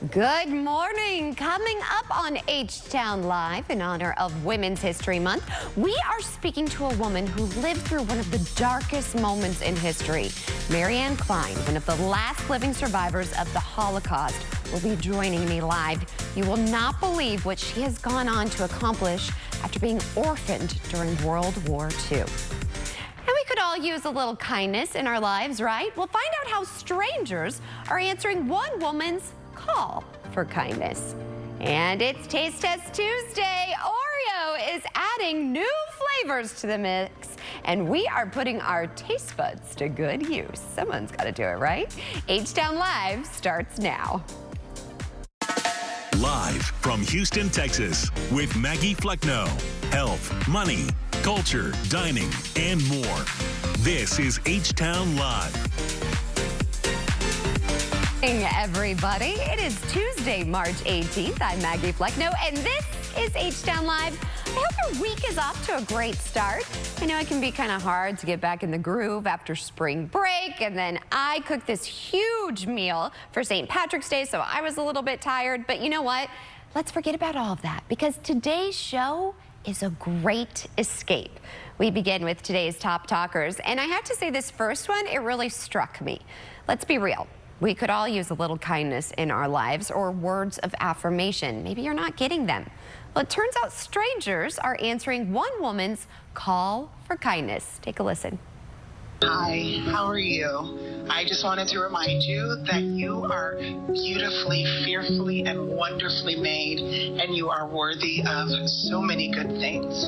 Good morning. Coming up on H-Town Live in honor of Women's History Month, we are speaking to a woman who lived through one of the darkest moments in history. Marianne Klein, one of the last living survivors of the Holocaust, will be joining me live. You will not believe what she has gone on to accomplish after being orphaned during World War II. And we could all use a little kindness in our lives, right? We'll find out how strangers are answering one woman's call for kindness. And it's Taste Test Tuesday. Oreo is adding new flavors to the mix, and we are putting our taste buds to good use. Someone's got to do it, right? H-Town Live starts now. Live from Houston, Texas, with Maggie Flecknoe. Health, money, culture, dining, and more. This is H-Town Live. Everybody, it is Tuesday, March 18th. I'm Maggie Flecknoe, and this is H-Town Live. I hope your week is off to a great start. I know it can be kind of hard to get back in the groove after spring break, and then I cooked this huge meal for St. Patrick's Day, so I was a little bit tired. But you know what? Let's forget about all of that, because today's show is a great escape. We begin with today's top talkers, and I have to say this first one, it really struck me. Let's be real. We could all use a little kindness in our lives, or words of affirmation. Maybe you're not getting them. Well, it turns out strangers are answering one woman's call for kindness. Take a listen. Hi, how are you? I just wanted to remind you that you are beautifully, fearfully, and wonderfully made, and you are worthy of so many good things.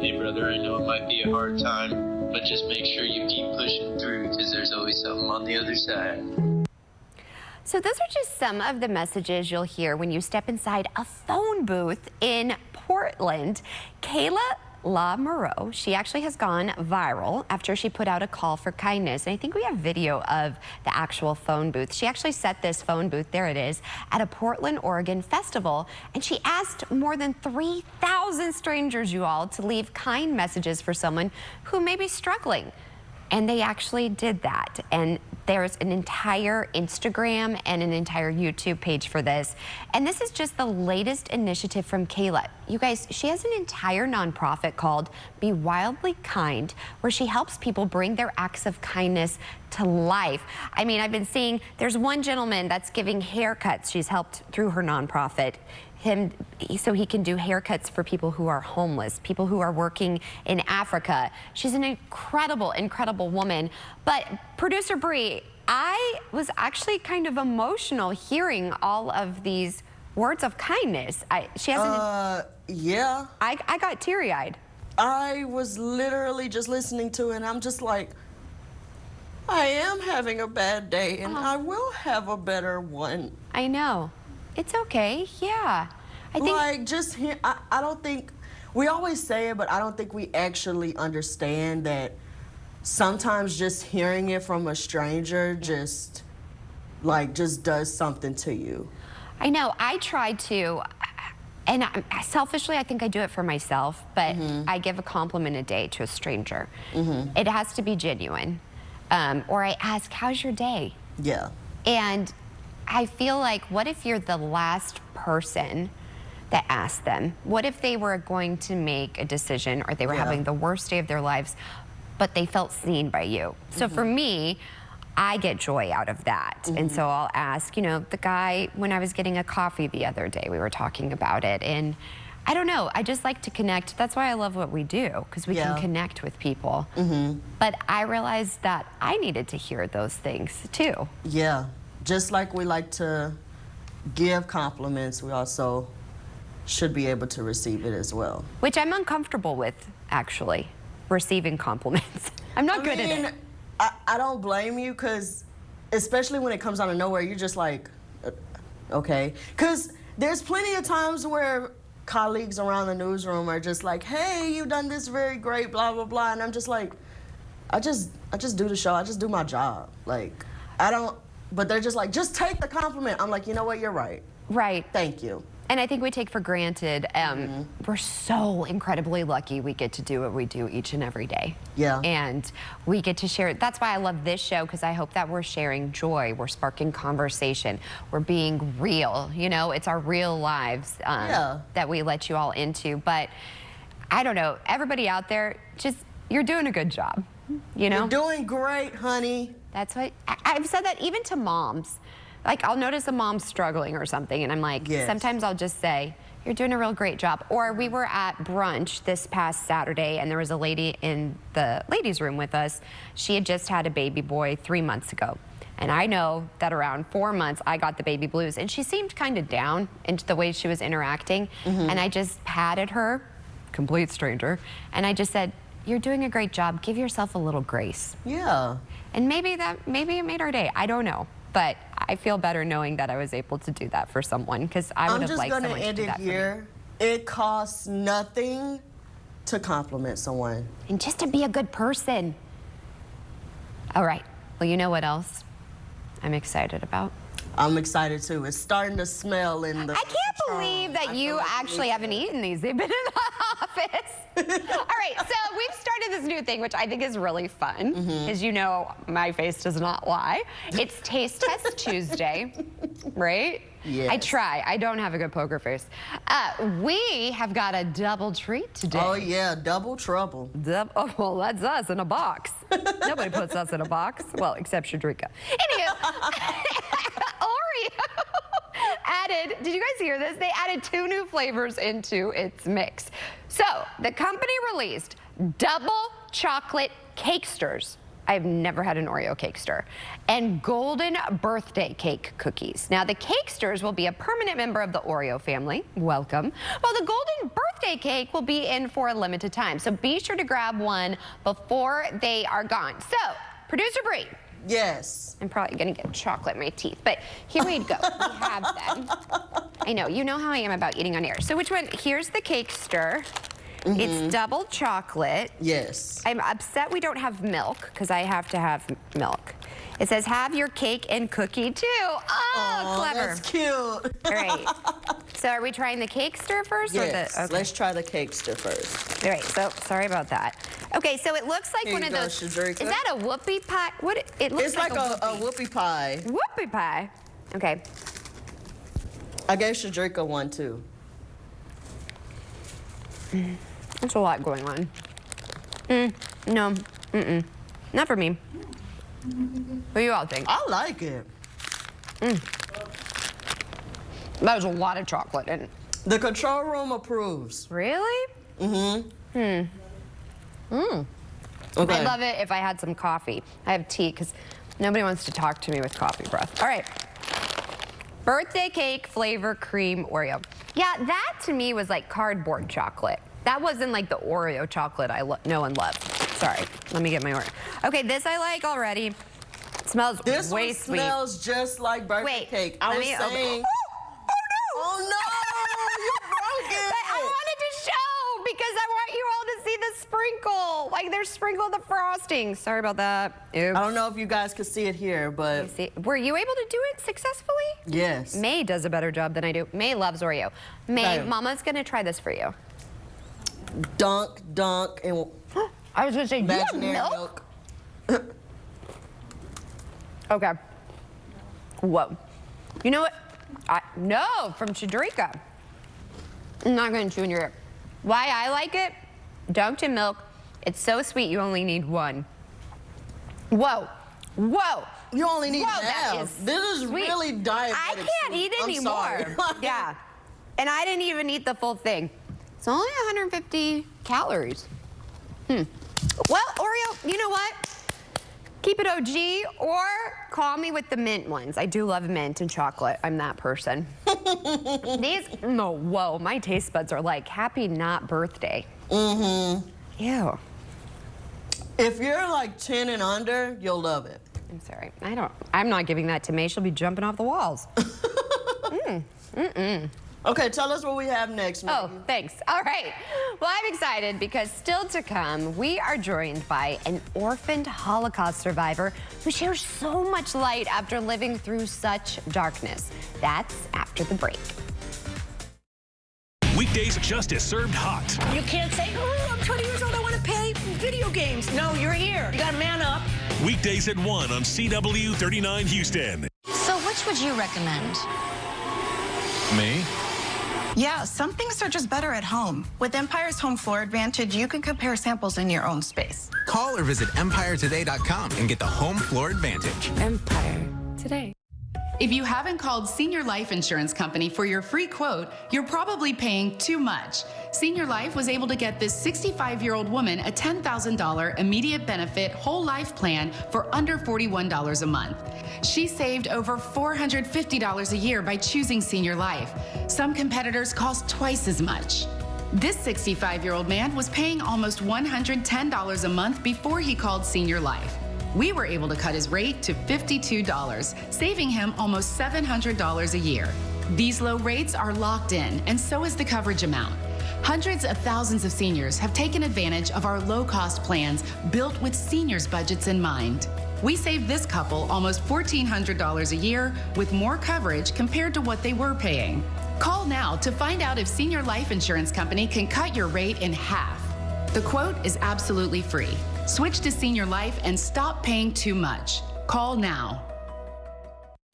Hey brother, I know it might be a hard time, but just make sure you keep pushing through, because there's always something on the other side. So those are just some of the messages you'll hear when you step inside a phone booth in Portland. Kayla LaMoreau, she actually has gone viral after she put out a call for kindness. And I think we have video of the actual phone booth. She actually set this phone booth, there it is, at a Portland, Oregon festival. And she asked more than 3,000 strangers, you all, to leave kind messages for someone who may be struggling. And they actually did that. And there's an entire Instagram and an entire YouTube page for this. And this is just the latest initiative from Kayla. You guys, she has an entire nonprofit called Be Wildly Kind, where she helps people bring their acts of kindness to life. I mean, I've been seeing, there's one gentleman that's giving haircuts. She's helped through her nonprofit so he can do haircuts for people who are homeless, people who are working in Africa. She's an incredible, incredible woman. But producer Bree, I was actually kind of emotional hearing all of these words of kindness. She hasn't. Yeah. I got teary-eyed. I was literally just listening to it, and I'm just like, I am having a bad day, and I will have a better one. I know. It's okay, yeah. I think, like, just here, I don't think, we always say it, but I don't think we actually understand that sometimes just hearing it from a stranger just does something to you. I know, I try to, and selfishly, I think I do it for myself, but I give a compliment a day to a stranger. It has to be genuine. Or I ask, how's your day? Yeah. And I feel like, what if you're the last person that asked them? What if they were going to make a decision, or they were having the worst day of their lives, but they felt seen by you? So for me, I get joy out of that. And so I'll ask, you know, the guy, when I was getting a coffee the other day, we were talking about it, and I don't know, I just like to connect. That's why I love what we do, because we can connect with people. But I realized that I needed to hear those things too. Yeah. Just like we like to give compliments, we also should be able to receive it as well. Which I'm uncomfortable with, actually, receiving compliments. I'm not good at it. I don't blame you, because especially when it comes out of nowhere, you're just like, okay. Because there's plenty of times where colleagues around the newsroom are just like, hey, you've done this very great, blah, blah, blah. And I'm just like, I just do the show. I just do my job. Like, I don't. But they're just like, just take the compliment. I'm like, you know what, you're right. Right. Thank you. And I think we take for granted, we're so incredibly lucky we get to do what we do each and every day. Yeah. And we get to share, that's why I love this show, because I hope that we're sharing joy, we're sparking conversation, we're being real, you know, it's our real lives that we let you all into. But I don't know, everybody out there, just, you're doing a good job, you know? You're doing great, honey. That's what, I've said that even to moms. Like, I'll notice a mom struggling or something, and I'm like, sometimes I'll just say, you're doing a real great job. Or we were at brunch this past Saturday, and there was a lady in the ladies' room with us. She had just had a baby boy 3 months ago. And I know that around 4 months, I got the baby blues. And she seemed kind of down into the way she was interacting. And I just patted her, complete stranger, and I just said, you're doing a great job. Give yourself a little grace. Yeah. And maybe it made our day. I don't know. But I feel better knowing that I was able to do that for someone, because I would have liked someone to do that for me. I'm just going to end it here. It costs nothing to compliment someone. And just to be a good person. All right. Well, you know what else I'm excited about? I'm excited too. It's starting to smell in the I can't believe that you actually haven't eaten these. They've been in the office. All right, so we've started this new thing, which I think is really fun, because you know my face does not lie. It's Taste Test Tuesday, right? Yes. I try. I don't have a good poker face. We have got a double treat today. Oh, yeah, double trouble. Oh, well, that's us in a box. Nobody puts us in a box. Well, except Shadrika. Anywho, Oreo added, did you guys hear this? They added 2 new flavors into its mix. So, the company released double chocolate cakesters. I've never had an Oreo cakester. And golden birthday cake cookies. Now, the cakesters will be a permanent member of the Oreo family. Welcome. While the golden birthday cake will be in for a limited time. So be sure to grab one before they are gone. So, Producer Bree. Yes. I'm probably gonna get chocolate in my teeth, but here we go. We have them. I know, you know how I am about eating on air. So which one? Here's the cakester. It's double chocolate. Yes. I'm upset we don't have milk, because I have to have milk. It says, have your cake and cookie too. Oh, clever. That's cute. All right. So are we trying the cakester first? Yes, or the, okay. Let's try the cakester first. All right, so sorry about that. Okay, so it looks like Here one you of go, those. Shadrika. Is that a whoopie pie? What? It looks It's like a whoopie pie. whoopie pie. Okay. I gave Shadrika one too. There's a lot going on. No, not for me. What do you all think? I like it. That was a lot of chocolate in it. The control room approves. Really? Okay. I'd love it if I had some coffee. I have tea, because nobody wants to talk to me with coffee breath. All right. Birthday cake flavor cream Oreo. Yeah, that to me was like cardboard chocolate. That wasn't like the Oreo chocolate no one loves. Sorry, let me get my Oreo. Okay, this I like already. It smells This way one sweet. smells just like birthday cake. I was saying. Oh no! You broke it. But I wanted to show, because I want you all to see the sprinkle. Like, there's sprinkle the frosting. Sorry about that. Oops. I don't know if you guys could see it here, but See, were you able to do it successfully? yes. May does a better job than I do. May loves Oreo. May, Okay. Mama's gonna try this for you. Dunk, and I was gonna say, do you have imaginary milk? milk. Okay. Whoa. You know what? No, from Shadrika. I'm not gonna chew in your ear. Why I like it? Dunked in milk. It's so sweet, you only need one. Whoa. Whoa. You only need Whoa, that half. is This is sweet. really diabetic. I can't sweet. eat I'm anymore. sorry. Yeah. And I didn't even eat the full thing. It's only 150 calories. Well, Oreo, you know what? Keep it OG or call me with the mint ones. I do love mint and chocolate. I'm that person. These, no, whoa, my taste buds are like, happy not birthday. Ew. If you're like 10 and under, you'll love it. I'm sorry. I'm not giving that to May. She'll be jumping off the walls. Okay, tell us what we have next, Maggie. Oh, thanks. All right. Well, I'm excited because still to come, we are joined by an orphaned Holocaust survivor who shares so much light after living through such darkness. That's after the break. Weekdays just as served hot. You can't say, oh, I'm 20 years old, I want to pay video games. No, you're here. You got to man up. Weekdays at 1 on CW 39 Houston. So which would you recommend? Me? Yeah, some things are just better at home. With Empire's Home Floor Advantage, you can compare samples in your own space. Call or visit EmpireToday.com and get the Home Floor Advantage. Empire Today. If you haven't called Senior Life Insurance Company for your free quote, you're probably paying too much. Senior Life was able to get this 65-year-old woman a $10,000 immediate benefit whole life plan for under $41 a month. She saved over $450 a year by choosing Senior Life. Some competitors cost twice as much. This 65-year-old man was paying almost $110 a month before he called Senior Life. We were able to cut his rate to $52, saving him almost $700 a year. These low rates are locked in, and so is the coverage amount. Hundreds of thousands of seniors have taken advantage of our low-cost plans built with seniors' budgets in mind. We saved this couple almost $1,400 a year with more coverage compared to what they were paying. Call now to find out if Senior Life Insurance Company can cut your rate in half. The quote is absolutely free. Switch to Senior Life and stop paying too much. Call now.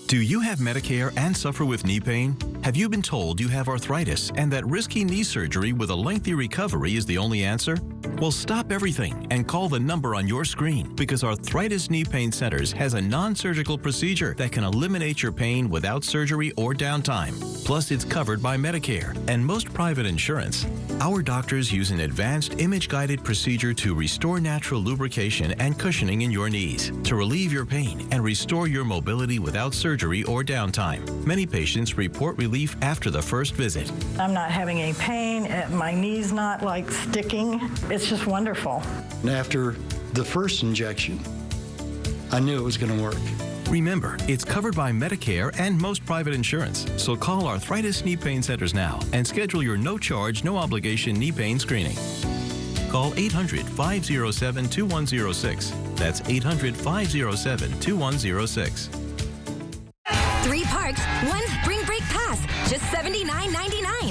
Do you have Medicare and suffer with knee pain? Have you been told you have arthritis and that risky knee surgery with a lengthy recovery is the only answer? Well, stop everything and call the number on your screen, because Arthritis Knee Pain Centers has a non-surgical procedure that can eliminate your pain without surgery or downtime. Plus, it's covered by Medicare and most private insurance. Our doctors use an advanced image-guided procedure to restore natural lubrication and cushioning in your knees, to relieve your pain and restore your mobility without surgery or downtime. Many patients report relief after the first visit. I'm not having any pain. My knee's not like sticking. It's just wonderful. And after the first injection, I knew it was going to work. Remember, it's covered by Medicare and most private insurance. So call Arthritis Knee Pain Centers now and schedule your no-charge, no-obligation knee pain screening. Call 800-507-2106. That's 800-507-2106. 3 parks, 1 spring break pass, just $79.99.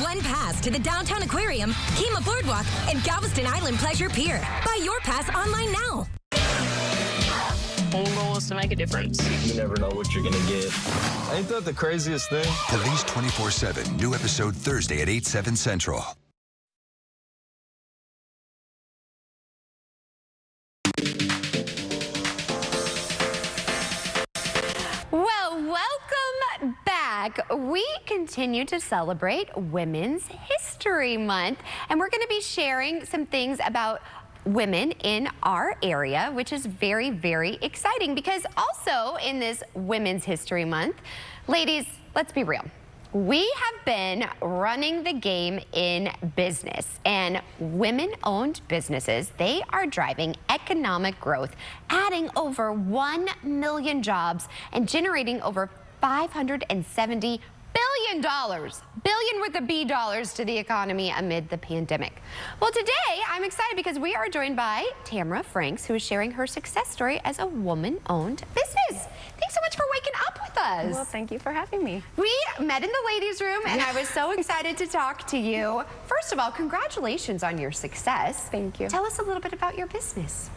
1 pass to the Downtown Aquarium, Kemah Boardwalk, and Galveston Island Pleasure Pier. Buy your pass online now. Whole goal is to make a difference. You never know what you're gonna get. Ain't that the craziest thing? Police 24/7. New episode Thursday at 8, 7 Central. Well, welcome back. We continue to celebrate Women's History Month, and we're going to be sharing some things about women in our area, which is very, very exciting, because also in this Women's History Month, ladies, let's be real. We have been running the game in business, and women-owned businesses, they are driving economic growth, adding over 1 million jobs and generating over $570 billion, billion with a B dollars, to the economy amid the pandemic. Well, today I'm excited because we are joined by Tamara Franks, who is sharing her success story as a woman-owned business. Thanks so much for waking up with us. Well, thank you for having me. We met in the ladies' room, and I was so excited to talk to you. First of all, congratulations on your success. Thank you. Tell us a little bit about your business.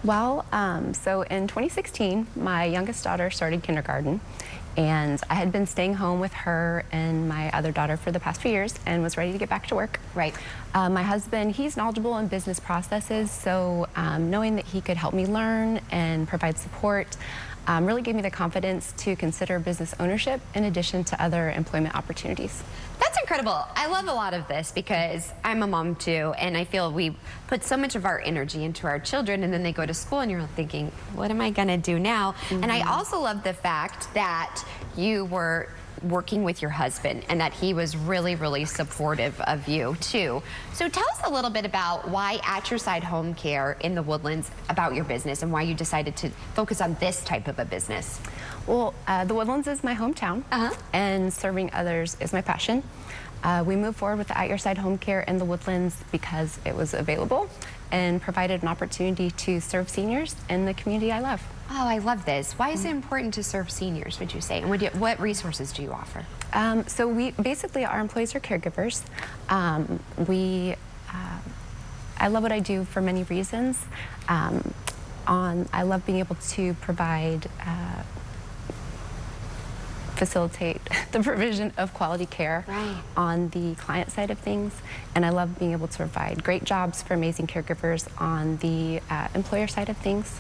Well, so in 2016, my youngest daughter started kindergarten, and I had been staying home with her and my other daughter for the past few years and was ready to get back to work. Right. My husband, he's knowledgeable in business processes, so knowing that he could help me learn and provide support really gave me the confidence to consider business ownership in addition to other employment opportunities. That's incredible. I love a lot of this because I'm a mom too, and I feel we put so much of our energy into our children, and then they go to school and you're thinking, what am I gonna do now? Mm-hmm. And I also love the fact that you were working with your husband and that he was really, really supportive of you too. So tell us a little bit about why At Your Side Home Care in the Woodlands, about your business, and why you decided to focus on this type of a business. Well, the Woodlands is my hometown, and serving others is my passion. We moved forward with the At Your Side Home Care in the Woodlands because it was available and provided an opportunity to serve seniors in the community I love. Oh, I love this. Why is it important to serve seniors, would you say? And what resources do you offer? So we basically, our employees are caregivers. I love what I do for many reasons. I love being able to facilitate the provision of quality care on the client side of things, and I love being able to provide great jobs for amazing caregivers on the employer side of things.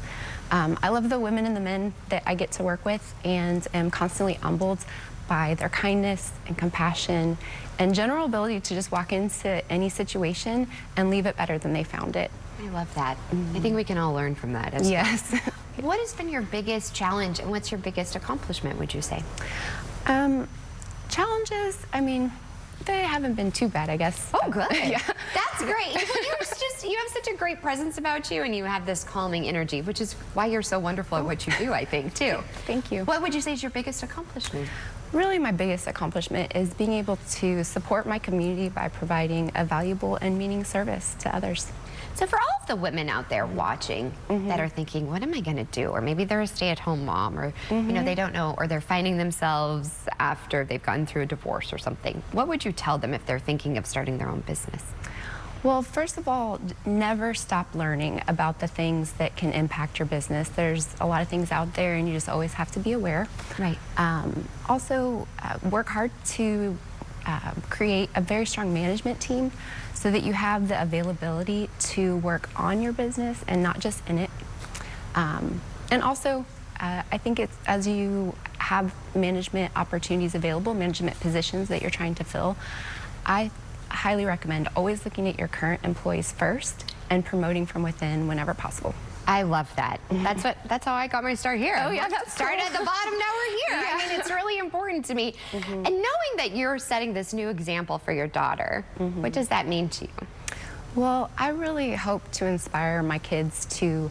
I love the women and the men that I get to work with, and am constantly humbled by their kindness and compassion and general ability to just walk into any situation and leave it better than they found it. I love that. I think we can all learn from that as well. Yes. What has been your biggest challenge, and what's your biggest accomplishment, would you say? Challenges, I mean, they haven't been too bad, I guess. Oh, good. Yeah. That's great. You have such a great presence about you, and you have this calming energy, which is why you're so wonderful at what you do, I think, too. Thank you. What would you say is your biggest accomplishment? Really, my biggest accomplishment is being able to support my community by providing a valuable and meaning service to others. So for all of the women out there watching that are thinking, what am I going to do? Or maybe they're a stay-at-home mom, or you know, they don't know, or they're finding themselves after they've gone through a divorce or something. What would you tell them if they're thinking of starting their own business? Well, first of all, never stop learning about the things that can impact your business. There's a lot of things out there, and you just always have to be aware. Right. Also, work hard to create a very strong management team so that you have the availability to work on your business and not just in it. And also, I think it's as you have management opportunities available, management positions that you're trying to fill, I highly recommend always looking at your current employees first and promoting from within whenever possible. I love that. That's how I got my start here. Oh yeah, that's started at the bottom, now we're here. Yeah. I mean, it's really important to me. And knowing that you're setting this new example for your daughter, what does that mean to you? Well, I really hope to inspire my kids to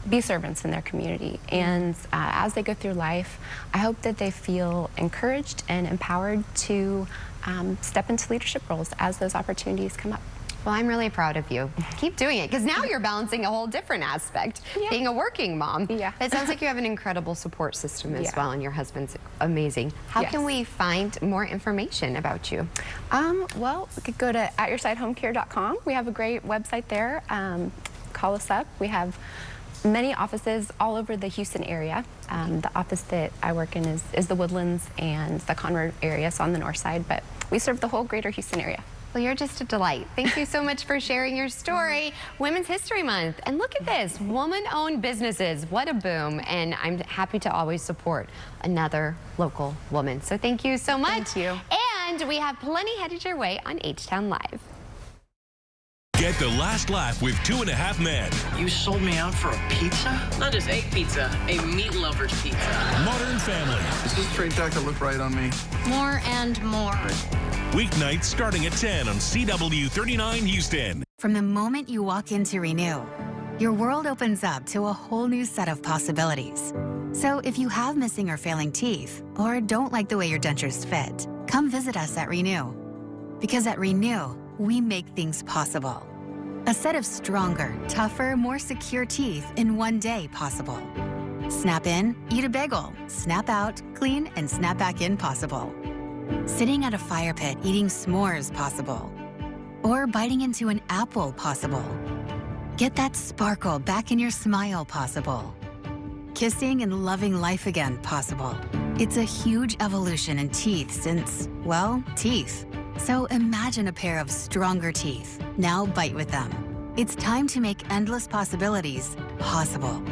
be servants in their community. And as they go through life, I hope that they feel encouraged and empowered to step into leadership roles as those opportunities come up. Well, I'm really proud of you. Keep doing it, because now you're balancing a whole different aspect, being a working mom. Yeah. It sounds like you have an incredible support system as well, and your husband's amazing. How can we find more information about you? Well, we could go to atyoursidehomecare.com. We have a great website there. Call us up. We have many offices all over the Houston area. The office that I work in is the Woodlands and the Conroe area, so on the north side, but we serve the whole greater Houston area. Well, you're just a delight. Thank you so much for sharing your story. Women's History Month. And look at this, woman-owned businesses. What a boom. And I'm happy to always support another local woman. So thank you so much. Thank you. And we have plenty headed your way on H-Town Live. Get the last laugh with 2.5 Men. You sold me out for a pizza? Not just a pizza, a meat lover's pizza. Modern Family. Does this trade jacket look right on me? More and more. Weeknights starting at 10 on CW39 Houston. From the moment you walk into Renew, your world opens up to a whole new set of possibilities. So if you have missing or failing teeth, or don't like the way your dentures fit, come visit us at Renew. Because at Renew, we make things possible. A set of stronger, tougher, more secure teeth in one day possible. Snap in, eat a bagel. Snap out, clean, and snap back in possible. Sitting at a fire pit eating s'mores possible. Or biting into an apple possible. Get that sparkle back in your smile possible. Kissing and loving life again possible. It's a huge evolution in teeth since, well, teeth. So imagine a pair of stronger teeth. Now bite with them. It's time to make endless possibilities possible.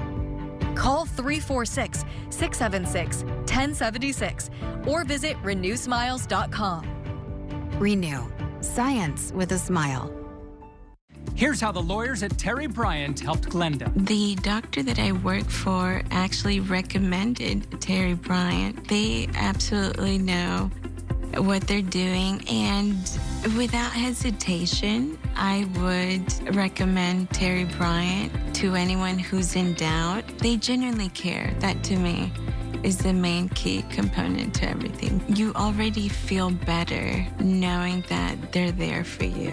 Call 346-676-1076 or visit renewsmiles.com. Renew. Science with a smile. Here's how the lawyers at Terry Bryant helped Glenda. The doctor that I work for actually recommended Terry Bryant. They absolutely know what they're doing, and without hesitation, I would recommend Terry Bryant to anyone who's in doubt. They genuinely care. That, to me, is the main key component to everything. You already feel better knowing that they're there for you.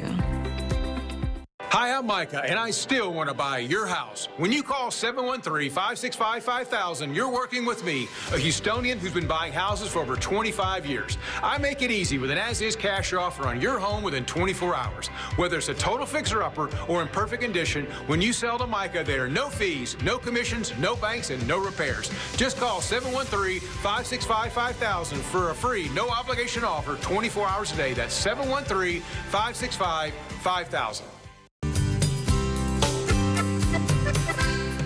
Hi, I'm Micah, and I still want to buy your house. When you call 713-565-5000, you're working with me, a Houstonian who's been buying houses for over 25 years. I make it easy with an as-is cash offer on your home within 24 hours. Whether it's a total fixer-upper or in perfect condition, when you sell to Micah, there are no fees, no commissions, no banks, and no repairs. Just call 713-565-5000 for a free, no-obligation offer 24 hours a day. That's 713-565-5000.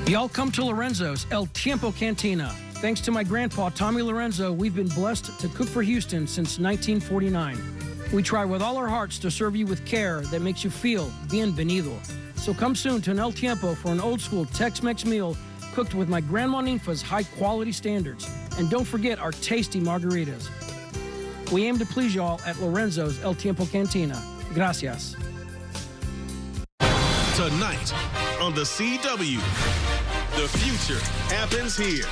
Y'all come to Lorenzo's El Tiempo Cantina. Thanks to my grandpa, Tommy Lorenzo, we've been blessed to cook for Houston since 1949. We try with all our hearts to serve you with care that makes you feel bienvenido. So come soon to an El Tiempo for an old-school Tex-Mex meal cooked with my Grandma Ninfa's high-quality standards. And don't forget our tasty margaritas. We aim to please y'all at Lorenzo's El Tiempo Cantina. Gracias. Tonight on the CW, the future happens here.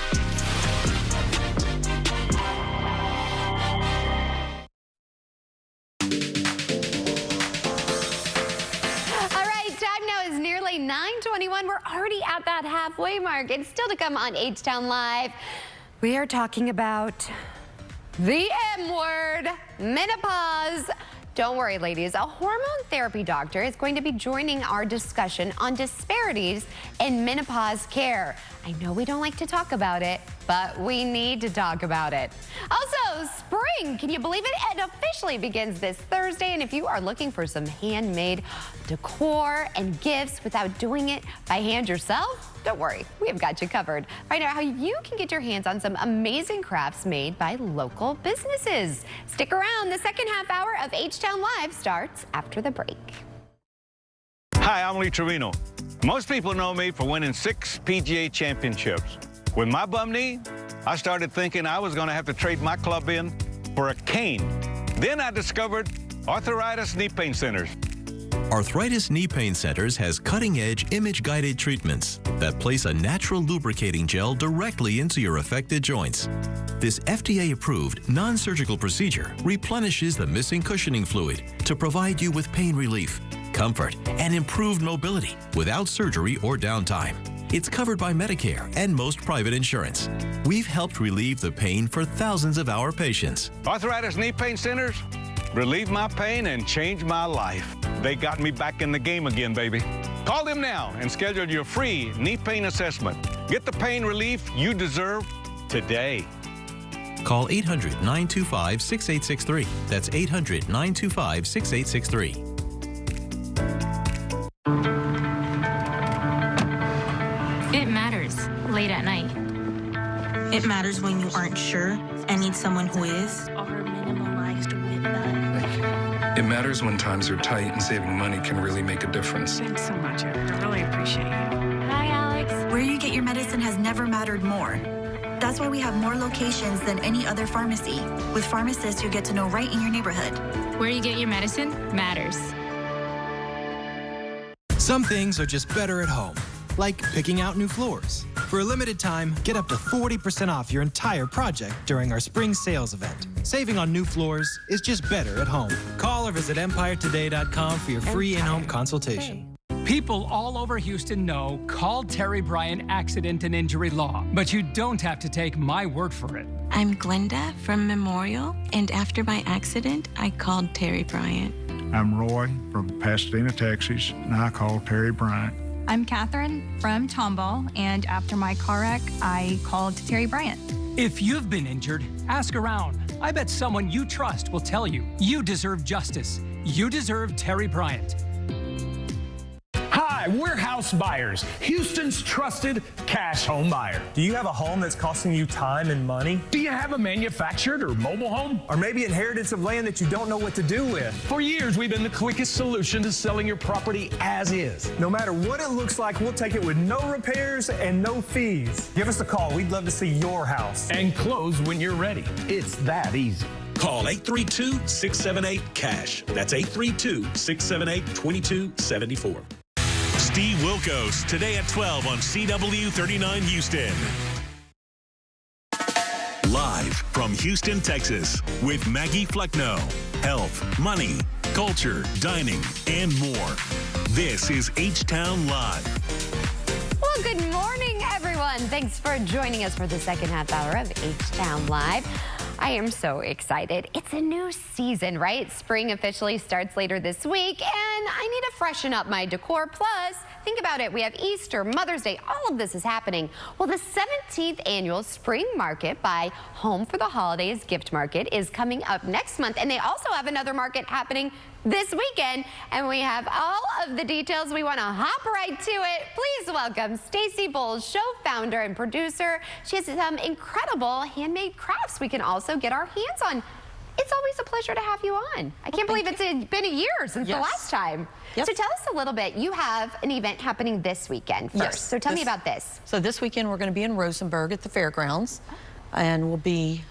All right, time now is nearly 9:21. We're already at that halfway mark. It's still to come on H-Town Live. We are talking about the M word, menopause. Don't worry, ladies. A hormone therapy doctor is going to be joining our discussion on disparities in menopause care. I know we don't like to talk about it, but we need to talk about it. Also, spring, can you believe it? It officially begins this Thursday, and if you are looking for some handmade decor and gifts without doing it by hand yourself, don't worry, we have got you covered. Find out how you can get your hands on some amazing crafts made by local businesses. Stick around. The second half hour of H-Town Live starts after the break. Hi, I'm Lee Trevino. Most people know me for winning 6 PGA championships. With my bum knee, I started thinking I was going to have to trade my club in for a cane. Then I discovered Arthritis Knee Pain Centers. Arthritis Knee Pain Centers has cutting-edge image-guided treatments that place a natural lubricating gel directly into your affected joints. This FDA-approved, non-surgical procedure replenishes the missing cushioning fluid to provide you with pain relief, comfort, and improved mobility without surgery or downtime. It's covered by Medicare and most private insurance. We've helped relieve the pain for thousands of our patients. Arthritis Knee Pain Centers relieve my pain and change my life. They got me back in the game again, baby. Call them now and schedule your free knee pain assessment. Get the pain relief you deserve today. Call 800-925-6863. That's 800-925-6863. It matters late at night. It matters when you aren't sure and need someone who is. It matters when times are tight and saving money can really make a difference. Thanks so much, Eric. I really appreciate you. Hi, Alex. Where you get your medicine has never mattered more. That's why we have more locations than any other pharmacy, with pharmacists you get to know right in your neighborhood. Where you get your medicine matters. Some things are just better at home, like picking out new floors. For a limited time, get up to 40% off your entire project during our spring sales event. Saving on new floors is just better at home. Call or visit EmpireToday.com for your free in-home consultation. People all over Houston know call Terry Bryant Accident and Injury Law, but you don't have to take my word for it. I'm Glenda from Memorial, and after my accident, I called Terry Bryant. I'm Roy from Pasadena, Texas, and I called Terry Bryant. I'm Catherine from Tomball, and after my car wreck, I called Terry Bryant. If you've been injured, ask around. I bet someone you trust will tell you you deserve justice. You deserve Terry Bryant. Hi, we're House Buyers, Houston's trusted cash home buyer. Do you have a home that's costing you time and money? Do you have a manufactured or mobile home? Or maybe inheritance of land that you don't know what to do with? For years, we've been the quickest solution to selling your property as is. No matter what it looks like, we'll take it with no repairs and no fees. Give us a call. We'd love to see your house. And close when you're ready. It's that easy. Call 832-678-CASH. That's 832-678-2274. Steve Wilkos, today at 12 on CW 39 Houston. Live from Houston, Texas, with Maggie Flecknoe. Health, money, culture, dining, and more. This is H-Town Live. Well, good morning, everyone. Thanks for joining us for the second half hour of H-Town Live. I am so excited. It's a new season, right? Spring officially starts later this week, and I need to freshen up my decor. Plus, think about it. We have Easter, Mother's Day, all of this is happening. Well, the 17th annual Spring Market by Home for the Holidays Gift Market is coming up next month, and they also have another market happening this weekend, and we have all of the details. We want to hop right to it. Please welcome Stacy Bowles, show founder and producer. She has some incredible handmade crafts we can also get our hands on. It's always a pleasure to have you on. I can't believe it's been a year since the last time. Yep. So tell us a little bit. You have an event happening this weekend first. Yes. So tell me about this. So this weekend we're going to be in Rosenberg at the fairgrounds, and we'll be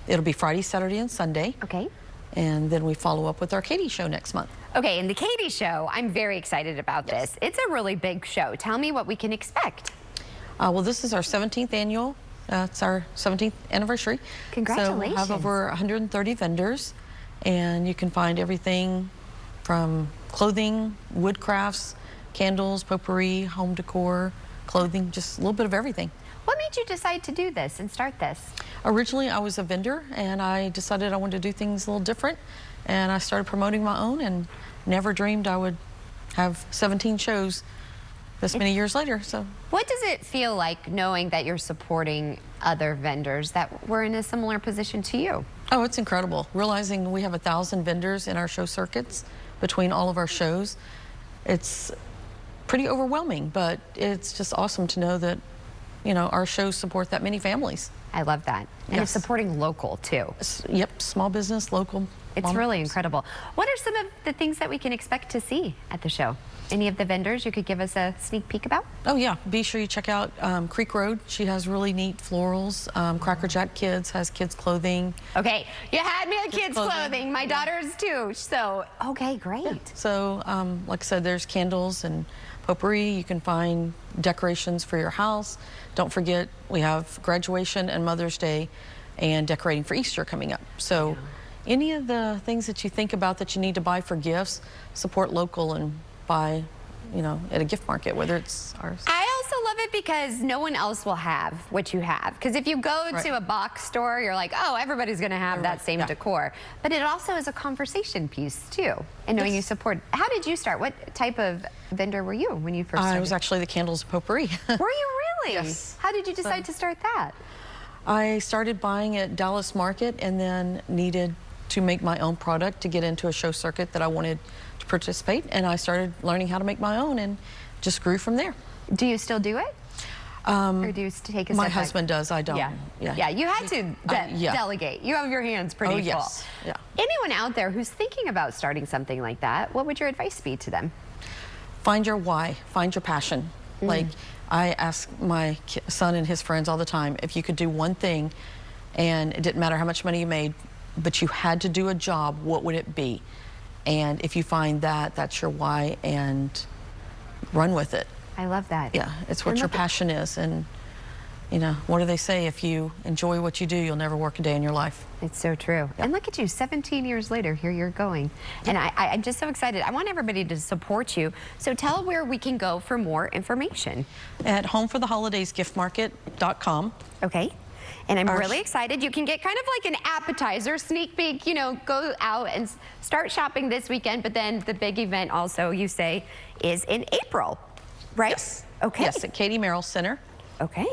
it'll be Friday, Saturday, and Sunday. Okay. And then we follow up with our Katie show next month. Okay, and the Katie show, I'm very excited about this. It's a really big show. Tell me what we can expect. Well, this is our 17th annual. It's our 17th anniversary. Congratulations. So we'll have over 130 vendors, and you can find everything from clothing, wood crafts, candles, potpourri, home decor, clothing, just a little bit of everything. What made you decide to do this and start this? Originally, I was a vendor, and I decided I wanted to do things a little different, and I started promoting my own, and never dreamed I would have 17 shows this many years later. So, what does it feel like knowing that you're supporting other vendors that were in a similar position to you? Oh, it's incredible. Realizing we have 1,000 vendors in our show circuits between all of our shows, it's pretty overwhelming, but it's just awesome to know that, you know, our shows support that many families. I love that. And it's supporting local, too. Yep, small business, local. It's really incredible. What are some of the things that we can expect to see at the show? Any of the vendors you could give us a sneak peek about? Oh, yeah. Be sure you check out Creek Road. She has really neat florals. Cracker Jack Kids has kids clothing. Okay, you had me at kids clothing. My daughters, too. So, okay, great. Yeah. So, like I said, there's candles and potpourri. You can find decorations for your house. Don't forget, we have graduation and Mother's Day and decorating for Easter coming up. So any of the things that you think about that you need to buy for gifts, support local and buy, you know, at a gift market, whether it's ours. I also love it because no one else will have what you have. Because if you go to a box store, you're like, oh, everybody's going to have that same decor. But it also is a conversation piece, too, and knowing you support. How did you start? What type of vendor were you when you first started? I was actually the candles and potpourri. Were you really? Yes. How did you decide to start that? I started buying at Dallas Market and then needed to make my own product to get into a show circuit that I wanted to participate, and I started learning how to make my own and just grew from there. Do you still do it? Or do you take a step My back? husband does, I don't. Yeah, you had to delegate. You have your hands pretty full. Yeah. Anyone out there who's thinking about starting something like that, what would your advice be to them? Find your why, find your passion. Like, I ask my son and his friends all the time, if you could do one thing and it didn't matter how much money you made, but you had to do a job, what would it be? And if you find that, that's your why, and run with it. I love that. Yeah, it's what your passion is. And, you know, what do they say? If you enjoy what you do, you'll never work a day in your life. It's so true. And look at you, 17 years later, here you're going. And I'm just so excited. I want everybody to support you. So tell where we can go for more information. At homefortheholidaysgiftmarket.com. Okay. And I'm really excited. You can get kind of like an appetizer, sneak peek, you know, go out and start shopping this weekend. But then the big event also, you say, is in April, right? Yes. Okay. Yes, at Katie Merrill Center. Okay.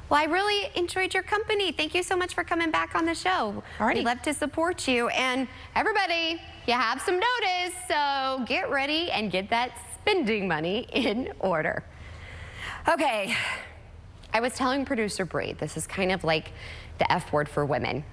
Well, I really enjoyed your company. Thank you so much for coming back on the show. We'd love to support you. And everybody, you have some notice, so get ready and get that spending money in order. Okay. I was telling producer Bree, this is kind of like the F word for women.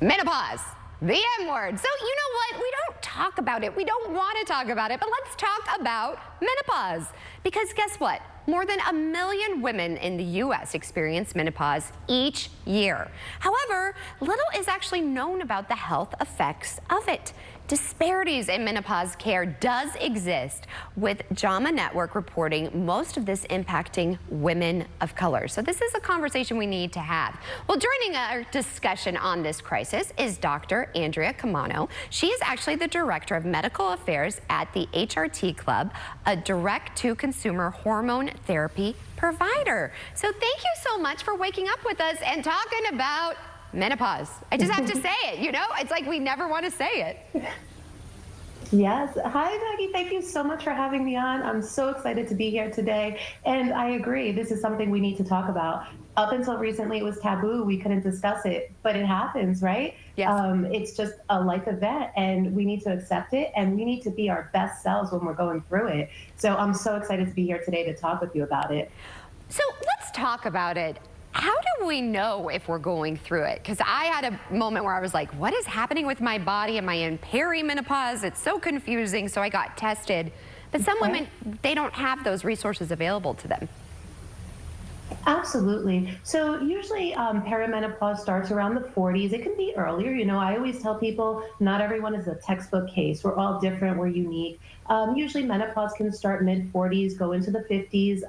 Menopause, the M word. So you know what? We don't talk about it. We don't want to talk about it, but let's talk about menopause. Because guess what? more than 1 million women in the U.S. experience menopause each year. However, little is actually known about the health effects of it. Disparities in menopause care does exist, with JAMA Network reporting most of this impacting women of color. So this is a conversation we need to have. Well, joining our discussion on this crisis is Dr. Andrea Camano. She is actually the Director of Medical Affairs at the HRT Club, a direct-to-consumer hormone therapy provider. So thank you so much for waking up with us and talking about menopause. I just have to say it, you know? It's like we never want to say it. Yes. Hi, Maggie. Thank you so much for having me on. I'm so excited to be here today. And I agree, this is something we need to talk about. Up until recently, it was taboo. We couldn't discuss it, but it happens, right? Yes. It's just a life event, and we need to accept it, and we need to be our best selves when we're going through it. So I'm so excited to be here today to talk with you about it. So let's talk about it. How do we know if we're going through it? Because I had a moment where I was like, what is happening with my body? Am I in perimenopause? It's so confusing. So I got tested. But some women, they don't have those resources available to them. Absolutely. So usually perimenopause starts around the 40s. It can be earlier. You know, I always tell people not everyone is a textbook case. We're all different. We're unique. Usually menopause can start mid-40s, go into the 50s.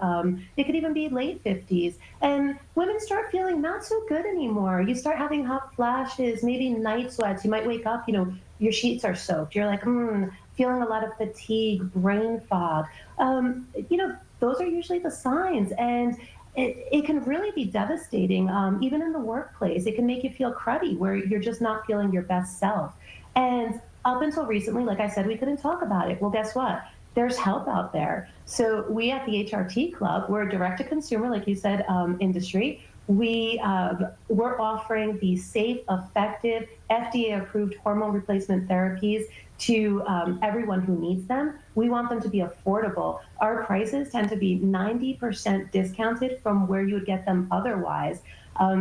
It could even be late 50s. And women start feeling not so good anymore. You start having hot flashes, maybe night sweats. You might wake up, you know, your sheets are soaked. You're like, feeling a lot of fatigue, brain fog. You know, those are usually the signs. And it can really be devastating, even in the workplace. It can make you feel cruddy, where you're just not feeling your best self. And up until recently, like I said, we couldn't talk about it. Well, guess what? There's help out there. So we at the HRT Club, we're a direct-to-consumer, like you said, industry. We're offering the safe, effective, FDA-approved hormone replacement therapies to everyone who needs them. We want them to be affordable. Our prices tend to be 90% discounted from where you would get them otherwise.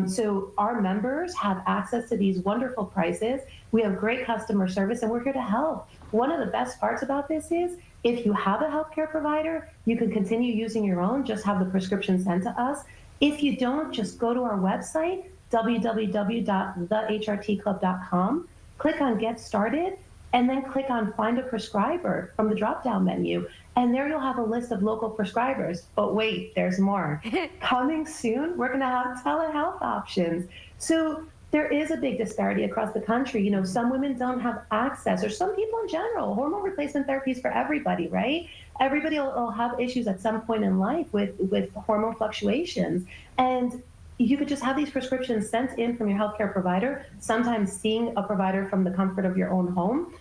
So our members have access to these wonderful prices. We have great customer service, and we're here to help. One of the best parts about this is if you have a healthcare provider, you can continue using your own, just have the prescription sent to us. If you don't, just go to our website, www.thehrtclub.com, click on Get Started, and then click on Find a Prescriber from the drop-down menu. And there you'll have a list of local prescribers. But wait, there's more. Coming soon, we're going to have telehealth options. So there is a big disparity across the country. You know, some women don't have access, or some people in general. Hormone replacement therapy is for everybody, right? Everybody will have issues at some point in life with hormone fluctuations. And you could just have these prescriptions sent in from your healthcare provider, sometimes seeing a provider from the comfort of your own home.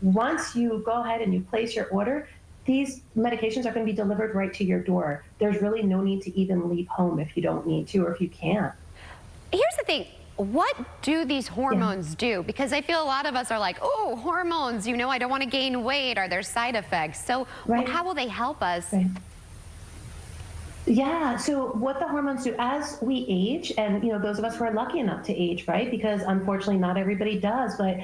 Once you go ahead and you place your order, these medications are going to be delivered right to your door. There's really no need to even leave home if you don't need to, or if you can't. Here's the thing. What do these hormones do? Because I feel a lot of us are like, oh, hormones, you know, I don't want to gain weight. Are there side effects? So how will they help us? Yeah, so what the hormones do as we age, and you know, those of us who are lucky enough to age, right? Because unfortunately not everybody does, but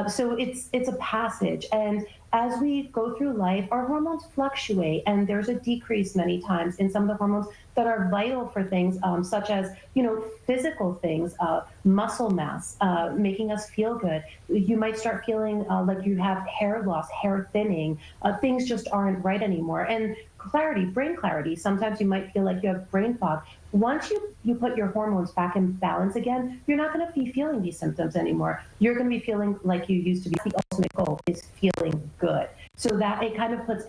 so it's a passage. And as we go through life, our hormones fluctuate, and there's a decrease many times in some of the hormones that are vital for things such as, you know, physical things, muscle mass, making us feel good. You might start feeling like you have hair loss, hair thinning, things just aren't right anymore. And clarity, brain clarity. Sometimes you might feel like you have brain fog. Once you put your hormones back in balance again, you're not going to be feeling these symptoms anymore. You're going to be feeling like you used to be. The ultimate goal is feeling good. So that it kind of puts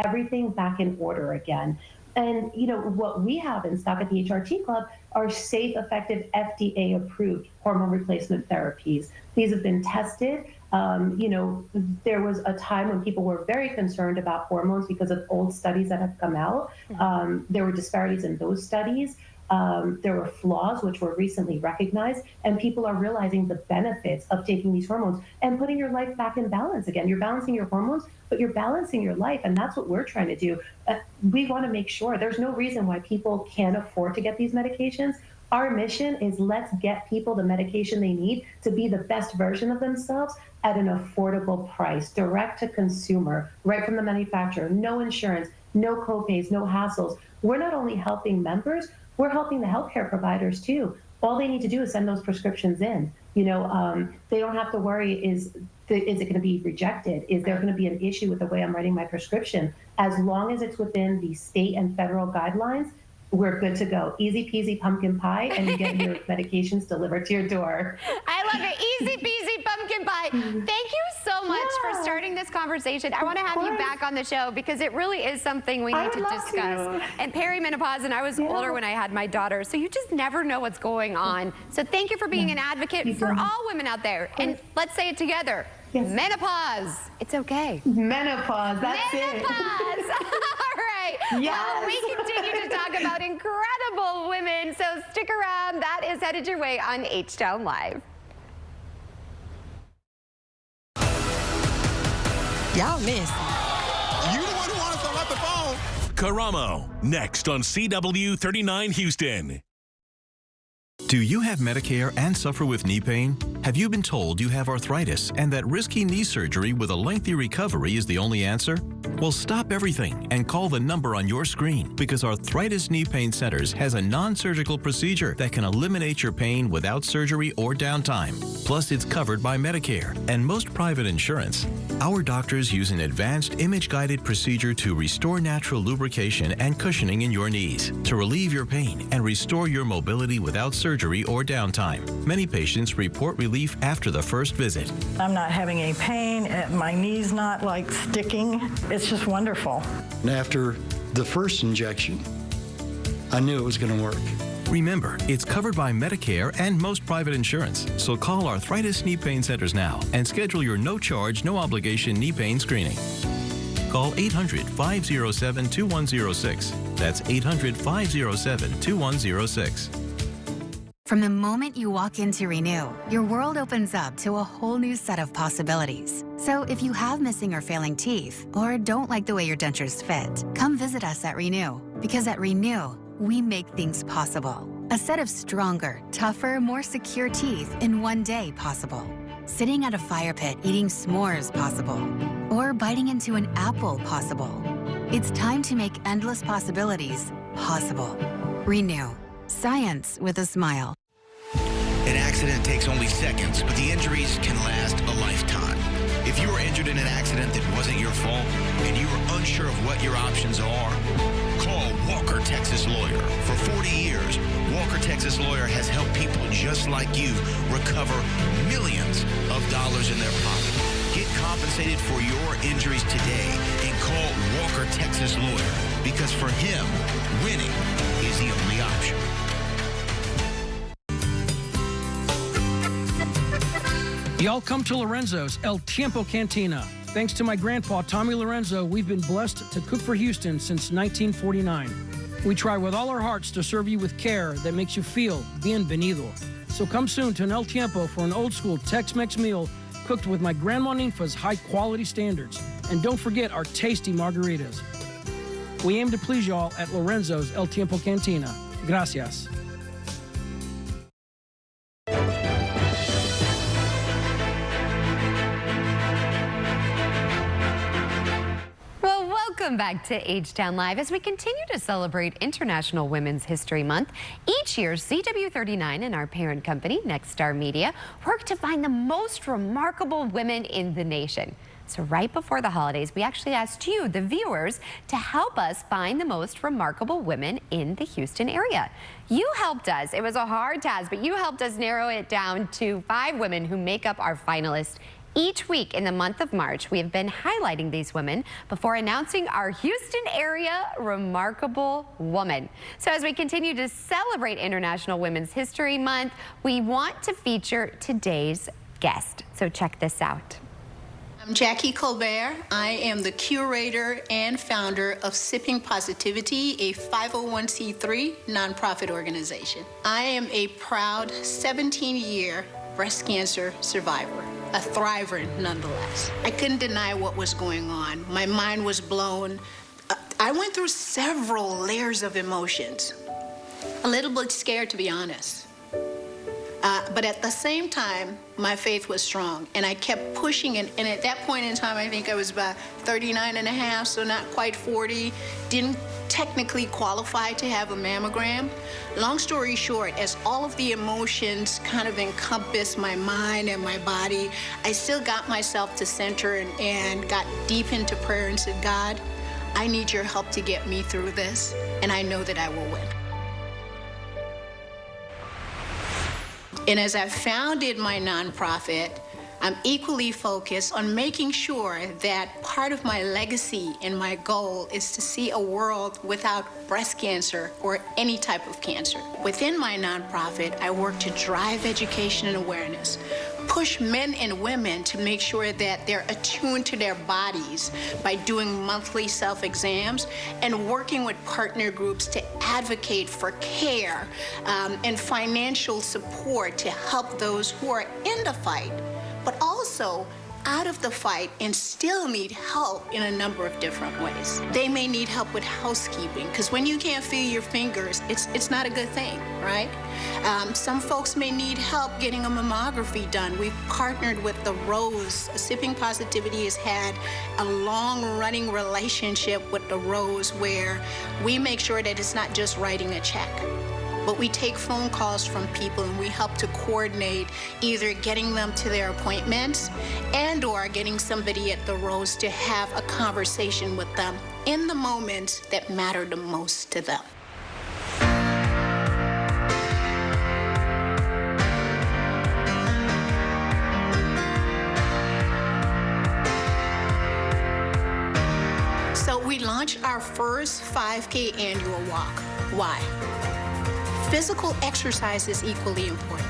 everything back in order again. And, you know, what we have in stock at the HRT Club are safe, effective, FDA-approved hormone replacement therapies. These have been tested. You know, there was a time when people were very concerned about hormones because of old studies that have come out. There were disparities in those studies. There were flaws which were recently recognized, and people are realizing the benefits of taking these hormones and putting your life back in balance again. You're balancing your hormones, but you're balancing your life, and that's what we're trying to do. We want to make sure there's no reason why people can't afford to get these medications. Our mission is let's get people the medication they need to be the best version of themselves at an affordable price, direct to consumer, right from the manufacturer, no insurance, no copays, no hassles. we're not only helping members, we're helping the healthcare providers too. All they need to do is send those prescriptions in. They don't have to worry, is it going to be rejected? Is there going to be an issue with the way I'm writing my prescription? As long as it's within the state and federal guidelines, we're good to go. Easy peasy pumpkin pie, and you get your medications delivered to your door. I love it. Easy peasy pumpkin pie. Thank you so much for starting this conversation. I want to have you back on the show because it really is something we need to discuss. And perimenopause, and I was older when I had my daughter, so you just never know what's going on. So thank you for being an advocate for all women out there. And let's say it together. Yes. Menopause. It's okay. Menopause. That's it. All right. Yes. Well, we continue to talk about incredible women, so stick around. That is headed your way on H-Town Live. Y'all miss. You the one who wanted to let the phone. Karamo, next on CW 39 Houston. Do you have Medicare and suffer with knee pain? Have you been told you have arthritis and that risky knee surgery with a lengthy recovery is the only answer? Well, stop everything and call the number on your screen because Arthritis Knee Pain Centers has a non-surgical procedure that can eliminate your pain without surgery or downtime. Plus, it's covered by Medicare and most private insurance. Our doctors use an advanced image-guided procedure to restore natural lubrication and cushioning in your knees, to relieve your pain and restore your mobility without surgery or downtime. Many patients report relief after the first visit. I'm not having any pain. My knee's not like sticking. It's just wonderful. And after the first injection, I knew it was going to work. Remember, it's covered by Medicare and most private insurance. So call Arthritis Knee Pain Centers now and schedule your no-charge, no-obligation knee pain screening. Call 800-507-2106. That's 800-507-2106. From the moment you walk into Renew, your world opens up to a whole new set of possibilities. So if you have missing or failing teeth, or don't like the way your dentures fit, come visit us at Renew. Because at Renew, we make things possible. A set of stronger, tougher, more secure teeth in one day possible. Sitting at a fire pit eating s'mores possible. Or biting into an apple possible. It's time to make endless possibilities possible. Renew. Science with a smile. An accident takes only seconds, but the injuries can last a lifetime. If you were injured in an accident that wasn't your fault and you were unsure of what your options are, call Walker Texas Lawyer. For 40 years, Walker Texas Lawyer has helped people just like you recover millions of dollars in their pocket. Get compensated for your injuries today and call Walker Texas Lawyer, because for him, winning is the only option. Y'all come to Lorenzo's El Tiempo Cantina. Thanks to my grandpa, Tommy Lorenzo, we've been blessed to cook for Houston since 1949. We try with all our hearts to serve you with care that makes you feel bienvenido. So come soon to an El Tiempo for an old-school Tex-Mex meal cooked with my Grandma Ninfa's high-quality standards. And don't forget our tasty margaritas. We aim to please y'all at Lorenzo's El Tiempo Cantina. Gracias. Welcome back to H-Town Live as we continue to celebrate International Women's History Month. Each year, CW39 and our parent company, Nexstar Media, work to find the most remarkable women in the nation. So right before the holidays, we actually asked you, the viewers, to help us find the most remarkable women in the Houston area. You helped us. It was a hard task, but you helped us narrow it down to 5 women who make up our finalists. Each week in the month of March, we have been highlighting these women before announcing our Houston area remarkable woman. So as we continue to celebrate International Women's History Month, we want to feature today's guest. So check this out. I'm Jackie Colbert. I am the curator and founder of Sipping Positivity, a 501c3 nonprofit organization. I am a proud 17-year breast cancer survivor, a thriver nonetheless. I couldn't deny what was going on. My mind was blown. I went through several layers of emotions. A little bit scared, to be honest. But at the same time, my faith was strong, and I kept pushing. And at that point in time, I think I was about 39 and a half, so not quite 40. Didn't technically qualified to have a mammogram. Long story short, as all of the emotions kind of encompass my mind and my body, I still got myself to center and got deep into prayer and said, God, I need your help to get me through this, and I know that I will win. And as I founded my nonprofit, I'm equally focused on making sure that part of my legacy and my goal is to see a world without breast cancer or any type of cancer. Within my nonprofit, I work to drive education and awareness, push men and women to make sure that they're attuned to their bodies by doing monthly self-exams and working with partner groups to advocate for care and financial support to help those who are in the fight, but also out of the fight and still need help in a number of different ways. They may need help with housekeeping, because when you can't feel your fingers, it's not a good thing, right? Some folks may need help getting a mammography done. We've partnered with the Rose. Sipping Positivity has had a long-running relationship with the Rose where we make sure that it's not just writing a check, but we take phone calls from people and we help to coordinate either getting them to their appointments and/or getting somebody at the Rose to have a conversation with them in the moments that matter the most to them. So we launched our first 5K annual walk. Why? Physical exercise is equally important.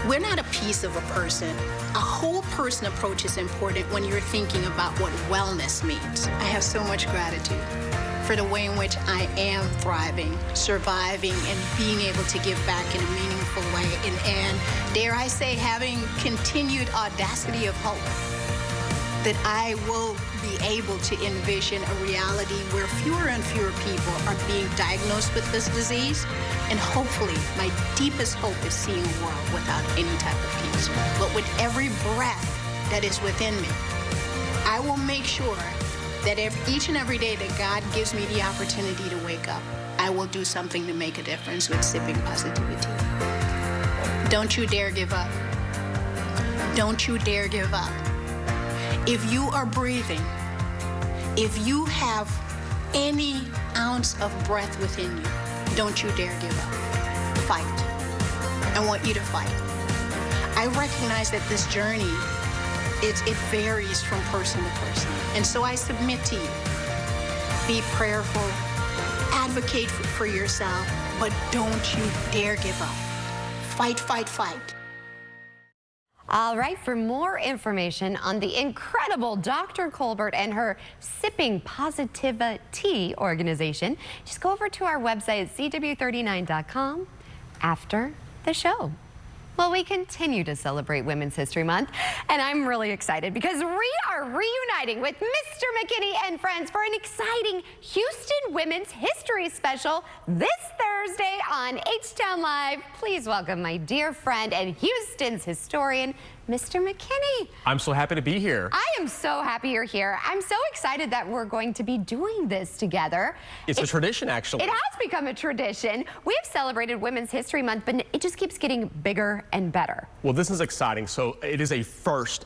We're not a piece of a person. A whole person approach is important when you're thinking about what wellness means. I have so much gratitude for the way in which I am thriving, surviving, and being able to give back in a meaningful way. And dare I say, having continued audacity of hope that I will be able to envision a reality where fewer and fewer people are being diagnosed with this disease. And hopefully, my deepest hope is seeing a world without any type of cancer. But with every breath that is within me, I will make sure that each and every day that God gives me the opportunity to wake up, I will do something to make a difference with Sipping Positivity. Don't you dare give up. Don't you dare give up. If you are breathing, if you have any ounce of breath within you, don't you dare give up. Fight. I want you to fight. I recognize that this journey, it varies from person to person. And so I submit to you. Be prayerful, advocate for yourself, but don't you dare give up. Fight, fight, fight. All right, for more information on the incredible Dr. Colbert and her Sipping Positivity organization, just go over to our website, cw39.com, after the show. Well, we continue to celebrate Women's History Month, and I'm really excited because we are reuniting with Mr. McKinney and friends for an exciting Houston Women's History Special this Thursday on H-Town Live. Please welcome my dear friend and Houston's historian, Mr. McKinney. I'm so happy to be here. I am so happy you're here. I'm so excited that we're going to be doing this together. It's a tradition, actually. It has become a tradition. We've celebrated Women's History Month, but it just keeps getting bigger and better. Well, this is exciting. So it is a first,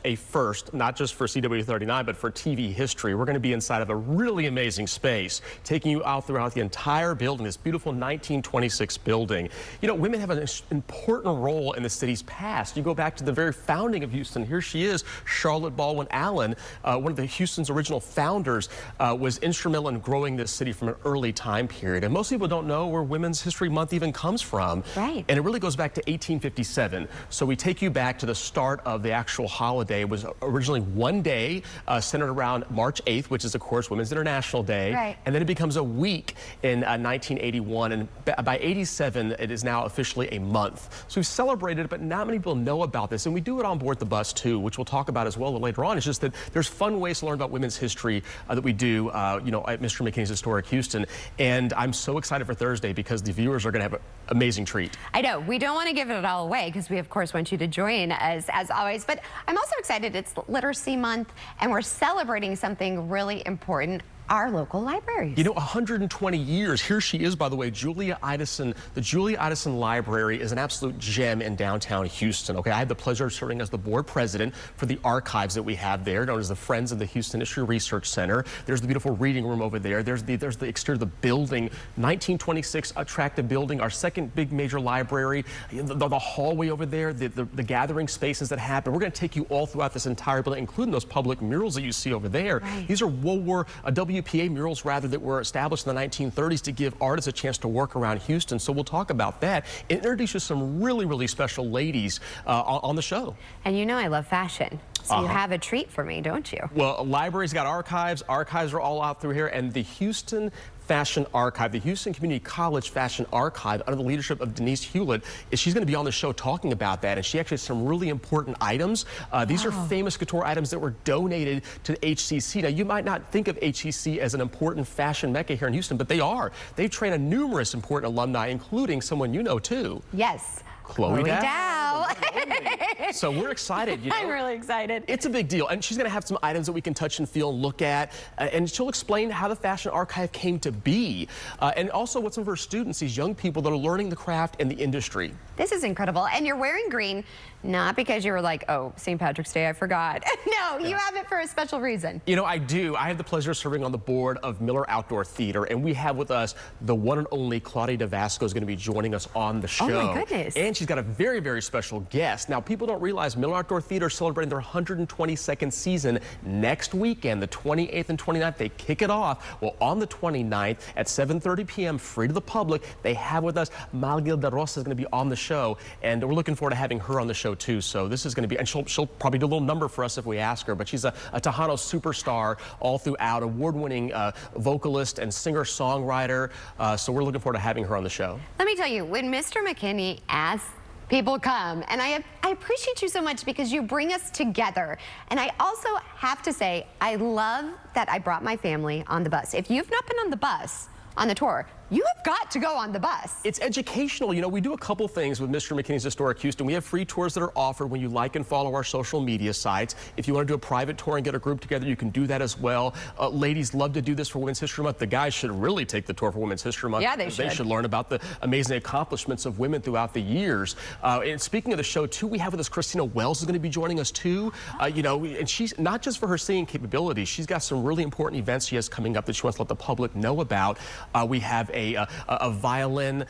not just for CW39, but for TV history. We're going to be inside of a really amazing space, taking you out throughout the entire building, this beautiful 1926 building. You know, women have an important role in the city's past. You go back to the very founding of Houston. Here she is, Charlotte Baldwin Allen, one of the Houston's original founders, was instrumental in growing this city from an early time period. And most people don't know where Women's History Month even comes from. Right. And it really goes back to 1857. So we take you back to the start of the actual holiday. It was originally one day centered around March 8th, which is, of course, Women's International Day. Right. And then it becomes a week in 1981. And by 87, it is now officially a month. So we've celebrated it, but not many people know about this. And we do it on board the bus, too, which we'll talk about as well later on. It's just that there's fun ways to learn about women's history that we do, you know, at Mr. McKinney's Historic Houston. And I'm so excited for Thursday because the viewers are going to have an amazing treat. I know. We don't want to give it all away because we, of course, want you to join us as always. But I'm also excited. It's Literacy Month, and we're celebrating something really important. our local libraries. You know, 120 years. Here she is, by the way, Julia Idison. The Julia Idison Library is an absolute gem in downtown Houston. Okay, I had the pleasure of serving as the board president for the archives that we have there, known as the Friends of the Houston History Research Center. There's the beautiful reading room over there. There's the exterior of the building, 1926 attractive building, our second big major library, the hallway over there, the gathering spaces that happen. We're going to take you all throughout this entire building, including those public murals that you see over there. Right. These are WPA murals, rather, that were established in the 1930s to give artists a chance to work around Houston. So we'll talk about that and introduce you to some really, really special ladies on the show. And you know I love fashion. So you have a treat for me, don't you? Well, library's got archives. Archives are all out through here. And the Houston Fashion Archive, the Houston Community College Fashion Archive, under the leadership of Denise Hewlett, she's going to be on the show talking about that. And she actually has some really important items. These are famous couture items that were donated to HCC. Now, you might not think of HCC as an important fashion mecca here in Houston, but they are. They've trained a numerous important alumni, including someone you know, too. Yes. Chloe Dow. So we're excited. You know? I'm really excited. It's a big deal. And she's going to have some items that we can touch and feel and look at. And she'll explain how the Fashion Archive came to be. And also what some of her students, these young people that are learning the craft and the industry. This is incredible. And you're wearing green, not because you were like, oh, St. Patrick's Day, I forgot. No, you have it for a special reason. You know, I do. I have the pleasure of serving on the board of Miller Outdoor Theater. And we have with us the one and only Claudia DeVasco is going to be joining us on the show. Oh, my goodness. And she's got a very, very special guest. Now, people don't realize Miller Outdoor Theater is celebrating their 122nd season next weekend, the 28th and 29th. They kick it off. Well, on the 29th at 7:30 p.m., free to the public, they have with us Malgil De Rosa is going to be on the show. And we're looking forward to having her on the show, too. So this is going to be, and she'll probably do a little number for us if we ask her. But she's a Tejano superstar all throughout, award-winning vocalist and singer-songwriter. So we're looking forward to having her on the show. Let me tell you, when Mr. McKinney asked people come, and I appreciate you so much because you bring us together. And I also have to say, I love that I brought my family on the bus. If you've not been on the bus on the tour, you have got to go on the bus. It's educational. You know, we do a couple things with Mr. McKinney's Historic Houston. We have free tours that are offered when you like and follow our social media sites. If you want to do a private tour and get a group together, you can do that as well. Ladies love to do this for Women's History Month. The guys should really take the tour for Women's History Month. Yeah, they should. They should learn about the amazing accomplishments of women throughout the years. And speaking of the show, too, we have with us Christina Wells is going to be joining us, too. You know, and she's not just for her singing capabilities. She's got some really important events she has coming up that she wants to let the public know about. We have a violin,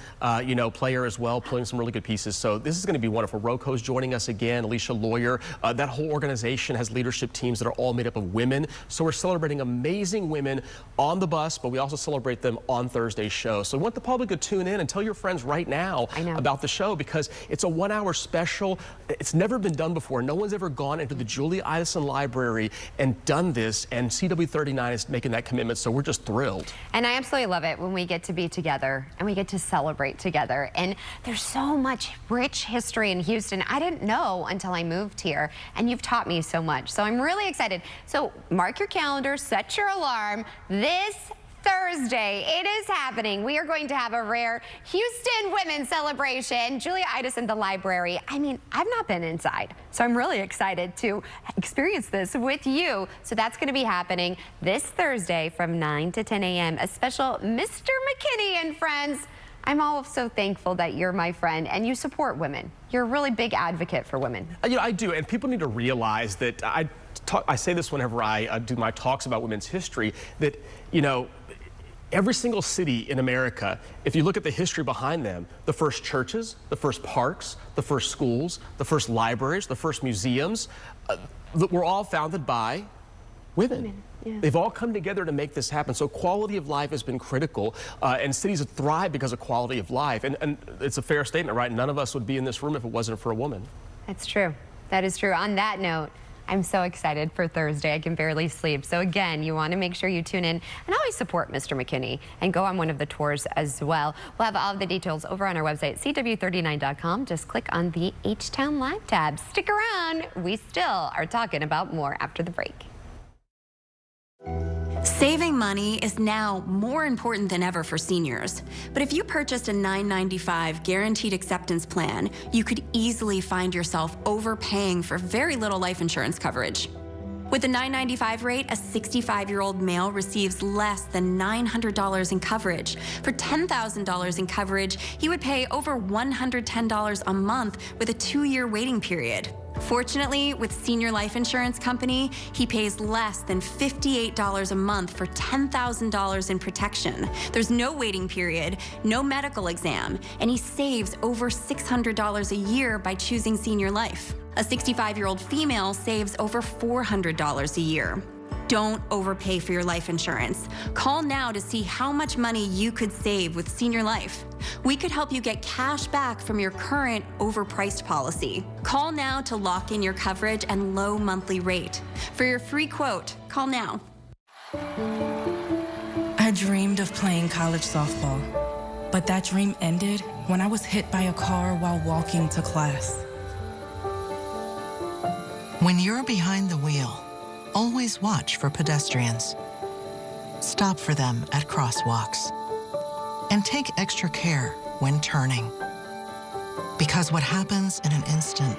you know, player as well, playing some really good pieces. So this is going to be wonderful. Roco's joining us again, Alicia Lawyer. That whole organization has leadership teams that are all made up of women. So we're celebrating amazing women on the bus, but we also celebrate them on Thursday's show. So we want the public to tune in and tell your friends right now about the show, because it's a 1-hour special. It's never been done before. No one's ever gone into the Julia Idison Library and done this, and CW39 is making that commitment, so we're just thrilled. And I absolutely love it when we get to be together and we get to celebrate together. And there's so much rich history in Houston I didn't know until I moved here, and you've taught me so much. So I'm really excited. So mark your calendar, set your alarm. This Thursday, it is happening. We are going to have a rare Houston Women's Celebration. Julia Idison, the library. I mean, I've not been inside, so I'm really excited to experience this with you. So that's going to be happening this Thursday from 9 to 10 a.m. A special Mr. McKinney and friends. I'm also thankful that you're my friend and you support women. You're a really big advocate for women. You know, I do, and people need to realize that I say this whenever I do my talks about women's history, that, you know, every single city in America, if you look at the history behind them, the first churches, the first parks, the first schools, the first libraries, the first museums, were all founded by women. Yeah. They've all come together to make this happen. So quality of life has been critical, and cities have thrived because of quality of life. And it's a fair statement, right? None of us would be in this room if it wasn't for a woman. That's true. That is true. On that note, I'm so excited for Thursday. I can barely sleep. So again, you want to make sure you tune in and always support Mr. McKinney and go on one of the tours as well. We'll have all of the details over on our website, CW39.com. Just click on the H-Town Live tab. Stick around. We still are talking about more after the break. Saving money is now more important than ever for seniors. But if you purchased a $9.95 guaranteed acceptance plan, you could easily find yourself overpaying for very little life insurance coverage. With the $9.95 rate, a 65-year-old male receives less than $900 in coverage. For $10,000 in coverage, he would pay over $110 a month with a 2-year waiting period. Fortunately, with Senior Life Insurance Company, he pays less than $58 a month for $10,000 in protection. There's no waiting period, no medical exam, and he saves over $600 a year by choosing Senior Life. A 65-year-old female saves over $400 a year. Don't overpay for your life insurance. Call now to see how much money you could save with Senior Life. We could help you get cash back from your current overpriced policy. Call now to lock in your coverage and low monthly rate. For your free quote, call now. I dreamed of playing college softball, but that dream ended when I was hit by a car while walking to class. When you're behind the wheel, always watch for pedestrians. Stop for them at crosswalks. And take extra care when turning. Because what happens in an instant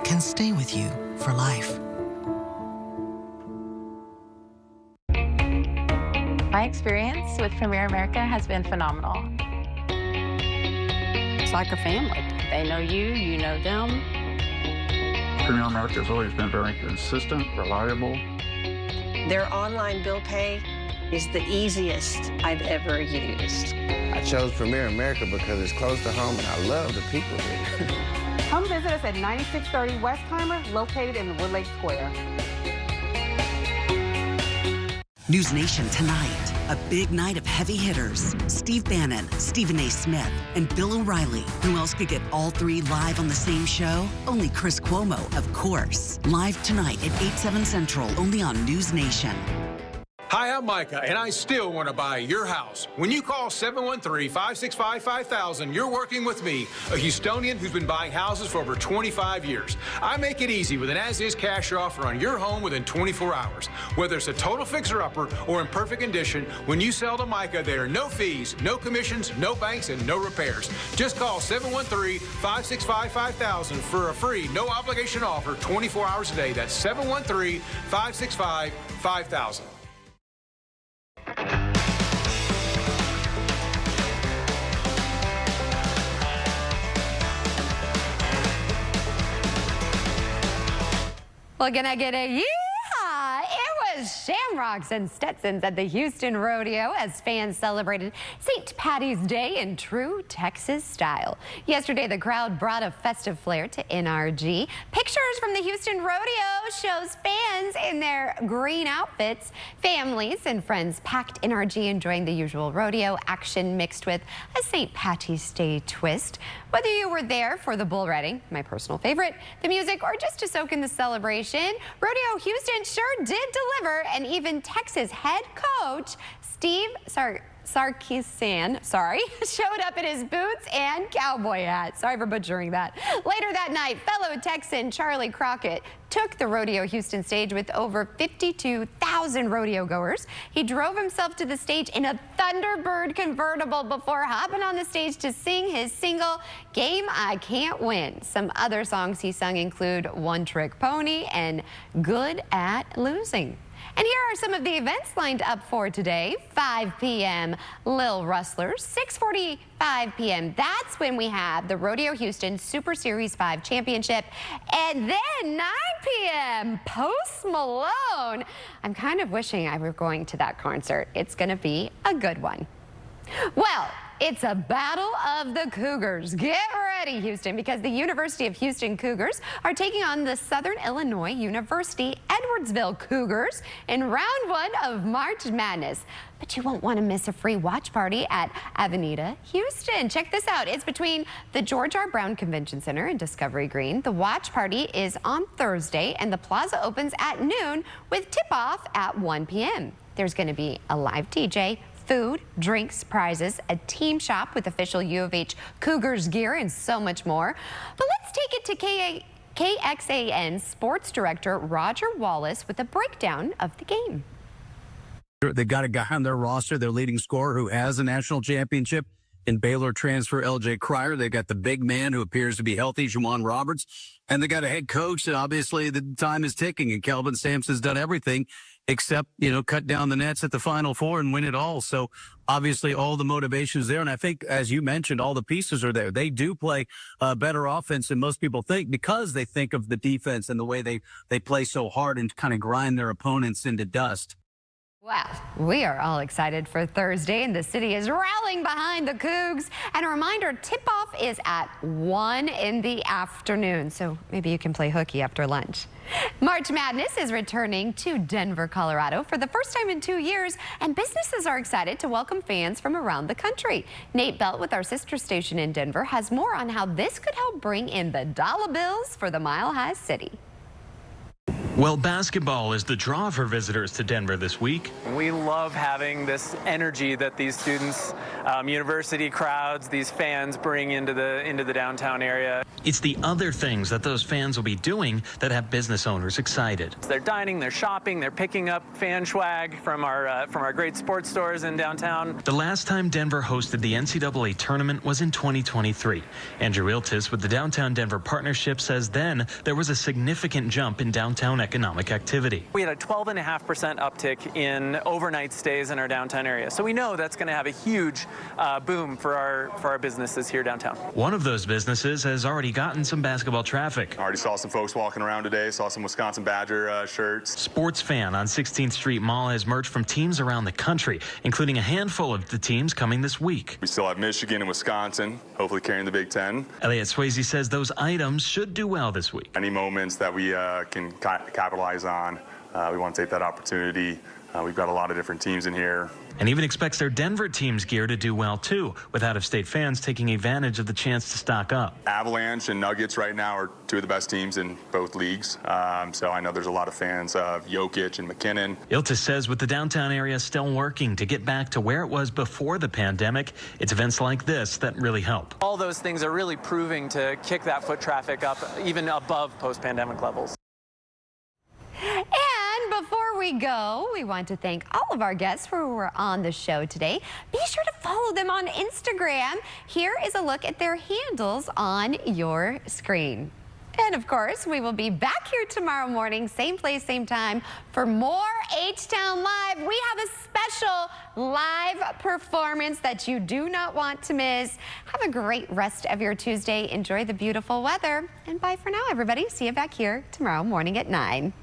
can stay with you for life. My experience with Premier America has been phenomenal. It's like a family. They know you, you know them. Premier America has always been very consistent, reliable. Their online bill pay is the easiest I've ever used. I chose Premier America because it's close to home and I love the people here. Come visit us at 9630 Westheimer, located in Woodlake Square. News Nation tonight, a big night of heavy hitters. Steve Bannon, Stephen A. Smith, and Bill O'Reilly. Who else could get all three live on the same show? Only Chris Cuomo, of course. Live tonight at 8/7 Central, only on News Nation. Hi, I'm Micah, and I still want to buy your house. When you call 713-565-5000, you're working with me, a Houstonian who's been buying houses for over 25 years. I make it easy with an as-is cash offer on your home within 24 hours. Whether it's a total fixer-upper or in perfect condition, when you sell to Micah, there are no fees, no commissions, no banks, and no repairs. Just call 713-565-5000 for a free, no-obligation offer 24 hours a day. That's 713-565-5000. Well, can I get a yeehaw? It was Shamrocks and Stetsons at the Houston Rodeo as fans celebrated St. Patty's Day in true Texas style. Yesterday, the crowd brought a festive flair to NRG. Pictures from the Houston Rodeo shows fans in their green outfits. Families and friends packed NRG, enjoying the usual rodeo action mixed with a St. Patty's Day twist. Whether you were there for the bull riding, my personal favorite, the music, or just to soak in the celebration, Rodeo Houston sure did deliver, and even Texas head coach Steve Sarkisian, showed up in his boots and cowboy hat. Sorry for butchering that. Later that night, fellow Texan Charlie Crockett took the Rodeo Houston stage with over 52,000 rodeo goers. He drove himself to the stage in a Thunderbird convertible before hopping on the stage to sing his single, Game I Can't Win. Some other songs he sung include One Trick Pony and Good at Losing. And here are some of the events lined up for today. 5 p.m. Lil Rustlers. 6:45 p.m. That's when we have the Rodeo Houston Super Series 5 Championship. And then 9 p.m. Post Malone. I'm kind of wishing I were going to that concert. It's going to be a good one. Well, it's a battle of the Cougars. Get ready, Houston, because the University of Houston Cougars are taking on the Southern Illinois University Edwardsville Cougars in round 1 of March Madness. But you won't want to miss a free watch party at Avenida Houston. Check this out. It's between the George R. Brown Convention Center and Discovery Green. The watch party is on Thursday, and the plaza opens at noon with tip-off at 1 p.m. There's going to be a live DJ, food, drinks, prizes, a team shop with official U of H Cougars gear, and so much more. But let's take it to KXAN Sports Director Roger Wallace with a breakdown of the game. They've got a guy on their roster, their leading scorer, who has a national championship. In Baylor transfer L.J. Cryer, they got the big man who appears to be healthy, Juwan Roberts, and they got a head coach, and obviously the time is ticking, and Kelvin Sampson's done everything except, cut down the nets at the Final Four and win it all. So obviously all the motivation is there, and I think, as you mentioned, all the pieces are there. They do play better offense than most people think because they think of the defense and the way they play so hard and kind of grind their opponents into dust. Well, we are all excited for Thursday, and the city is rallying behind the Cougs. And a reminder, tip-off is at 1 in the afternoon, so maybe you can play hooky after lunch. March Madness is returning to Denver, Colorado for the first time in 2 years, and businesses are excited to welcome fans from around the country. Nate Belt with our sister station in Denver has more on how this could help bring in the dollar bills for the Mile High City. Well, basketball is the draw for visitors to Denver this week. We love having this energy that these students, university crowds, these fans bring into the downtown area. It's the other things that those fans will be doing that have business owners excited. They're dining, they're shopping, they're picking up fan swag from our great sports stores in downtown. The last time Denver hosted the NCAA tournament was in 2023. Andrew Iltis with the Downtown Denver Partnership says then there was a significant jump in downtown economic activity. We had a 12.5% uptick in overnight stays in our downtown area. So we know that's going to have a huge boom for our businesses here downtown. One of those businesses has already gotten some basketball traffic. I already saw some folks walking around today, saw some Wisconsin Badger shirts. Sports Fan on 16th Street Mall has merch from teams around the country, including a handful of the teams coming this week. We still have Michigan and Wisconsin, hopefully carrying the Big Ten. Elliot Swayze says those items should do well this week. Any moments that we can capitalize on, we want to take that opportunity. We've got a lot of different teams in here. And even expects their Denver team's gear to do well, too, with out-of-state fans taking advantage of the chance to stock up. Avalanche and Nuggets right now are two of the best teams in both leagues. So I know there's a lot of fans of Jokic and McKinnon. Iltis says with the downtown area still working to get back to where it was before the pandemic, it's events like this that really help. All those things are really proving to kick that foot traffic up even above post-pandemic levels. And before we go, we want to thank all of our guests who were on the show today. Be sure to follow them on Instagram. Here is a look at their handles on your screen. And of course, we will be back here tomorrow morning, same place, same time, for more H-Town Live. We have a special live performance that you do not want to miss. Have a great rest of your Tuesday. Enjoy the beautiful weather. And bye for now, everybody. See you back here tomorrow morning at 9.